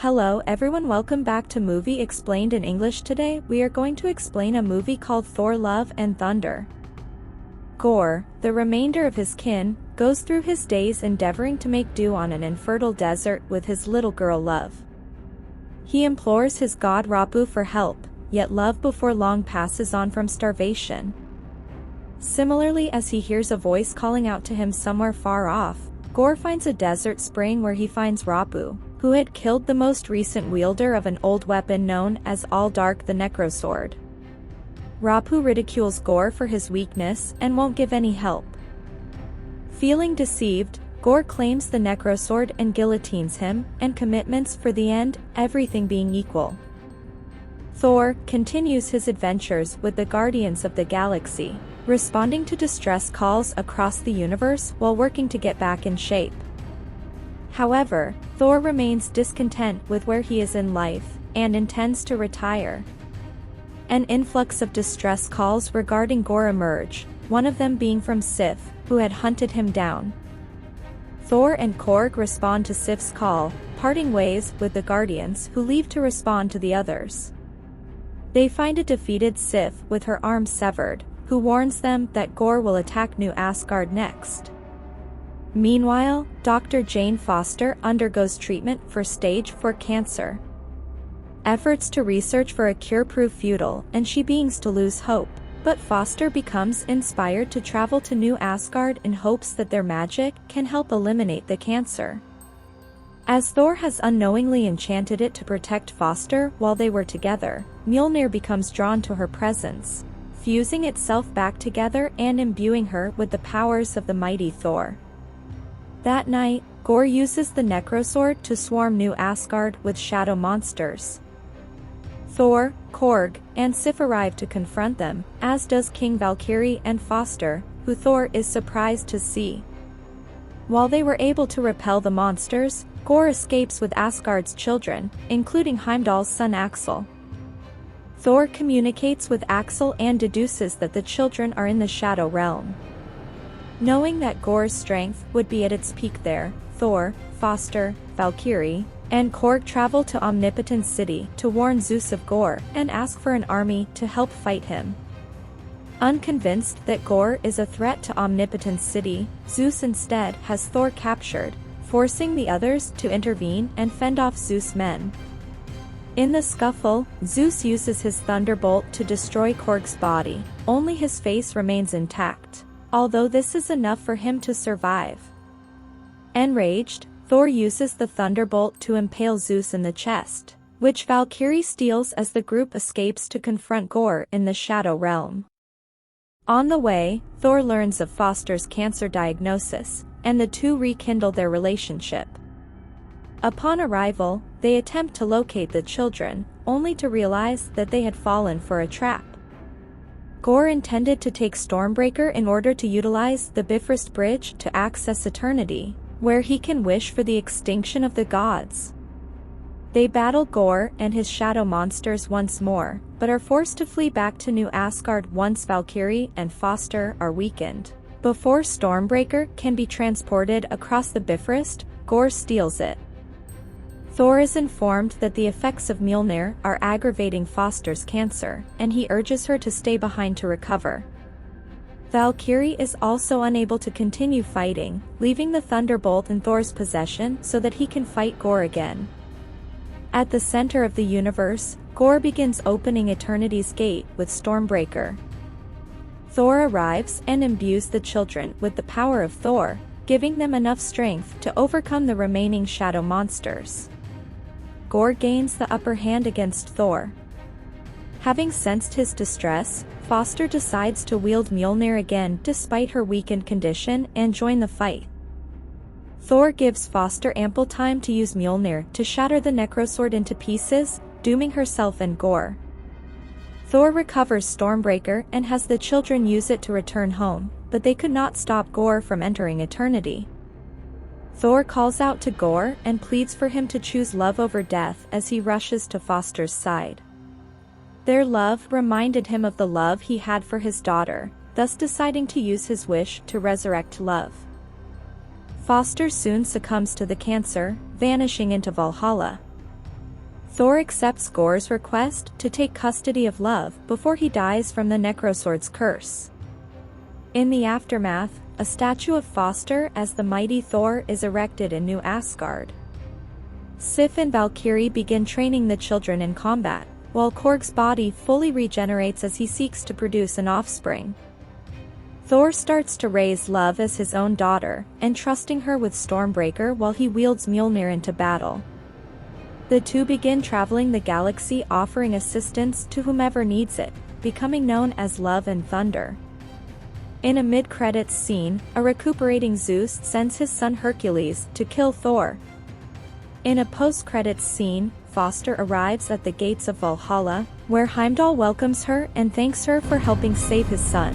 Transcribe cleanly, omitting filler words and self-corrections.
Hello everyone, welcome back to Movie Explained in English. Today we are going to explain a movie called Thor: Love and Thunder. Gorr, the remainder of his kin, goes through his days endeavoring to make do on an infertile desert with his little girl Love. He implores his god Rapu for help, yet Love before long passes on from starvation. Similarly, as he hears a voice calling out to him somewhere far off, Gorr finds a desert spring where he finds Rapu, who had killed the most recent wielder of an old weapon known as All-Dark the Necrosword. Rapu ridicules Gorr for his weakness and won't give any help. Feeling deceived, Gorr claims the Necrosword and guillotines him, and commitments for the end, everything being equal. Thor continues his adventures with the Guardians of the Galaxy, responding to distress calls across the universe while working to get back in shape. However, Thor remains discontent with where he is in life, and intends to retire. An influx of distress calls regarding Gorr emerge, one of them being from Sif, who had hunted him down. Thor and Korg respond to Sif's call, parting ways with the Guardians who leave to respond to the others. They find a defeated Sif with her arm severed, who warns them that Gorr will attack New Asgard next. Meanwhile, Dr. Jane Foster undergoes treatment for stage 4 cancer. Efforts to research for a cure prove futile and she begins to lose hope, but Foster becomes inspired to travel to New Asgard in hopes that their magic can help eliminate the cancer. As Thor has unknowingly enchanted it to protect Foster while they were together, Mjolnir becomes drawn to her presence, fusing itself back together and imbuing her with the powers of the mighty Thor. That night, Gorr uses the Necrosword to swarm New Asgard with shadow monsters. Thor, Korg, and Sif arrive to confront them, as does King Valkyrie and Foster, who Thor is surprised to see. While they were able to repel the monsters, Gorr escapes with Asgard's children, including Heimdall's son Axel. Thor communicates with Axel and deduces that the children are in the Shadow Realm. Knowing that Gorr's strength would be at its peak there, Thor, Foster, Valkyrie, and Korg travel to Omnipotence City to warn Zeus of Gorr and ask for an army to help fight him. Unconvinced that Gorr is a threat to Omnipotence City, Zeus instead has Thor captured, forcing the others to intervene and fend off Zeus' men. In the scuffle, Zeus uses his thunderbolt to destroy Korg's body, only his face remains intact, although this is enough for him to survive. Enraged, Thor uses the thunderbolt to impale Zeus in the chest, which Valkyrie steals as the group escapes to confront Gorr in the Shadow Realm. On the way, Thor learns of Foster's cancer diagnosis, and the two rekindle their relationship. Upon arrival, they attempt to locate the children, only to realize that they had fallen for a trap. Gorr intended to take Stormbreaker in order to utilize the Bifrost Bridge to access Eternity, where he can wish for the extinction of the gods. They battle Gorr and his shadow monsters once more, but are forced to flee back to New Asgard once Valkyrie and Foster are weakened. Before Stormbreaker can be transported across the Bifrost, Gorr steals it. Thor is informed that the effects of Mjolnir are aggravating Foster's cancer, and he urges her to stay behind to recover. Valkyrie is also unable to continue fighting, leaving the Thunderbolt in Thor's possession so that he can fight Gorr again. At the center of the universe, Gorr begins opening Eternity's gate with Stormbreaker. Thor arrives and imbues the children with the power of Thor, giving them enough strength to overcome the remaining shadow monsters. Gorr gains the upper hand against Thor. Having sensed his distress, Foster decides to wield Mjolnir again despite her weakened condition and join the fight. Thor gives Foster ample time to use Mjolnir to shatter the Necrosword into pieces, dooming herself and Gorr. Thor recovers Stormbreaker and has the children use it to return home, but they could not stop Gorr from entering Eternity. Thor calls out to Gorr and pleads for him to choose love over death as he rushes to Foster's side. Their love reminded him of the love he had for his daughter, thus deciding to use his wish to resurrect love. Foster soon succumbs to the cancer, vanishing into Valhalla. Thor accepts Gorr's request to take custody of Love before he dies from the Necrosword's curse. In the aftermath, a statue of Foster as the mighty Thor is erected in New Asgard. Sif and Valkyrie begin training the children in combat, while Korg's body fully regenerates as he seeks to produce an offspring. Thor starts to raise Love as his own daughter, entrusting her with Stormbreaker while he wields Mjolnir into battle. The two begin traveling the galaxy offering assistance to whomever needs it, becoming known as Love and Thunder. In a mid-credits scene, a recuperating Zeus sends his son Hercules to kill Thor. In a post-credits scene, Foster arrives at the gates of Valhalla, where Heimdall welcomes her and thanks her for helping save his son.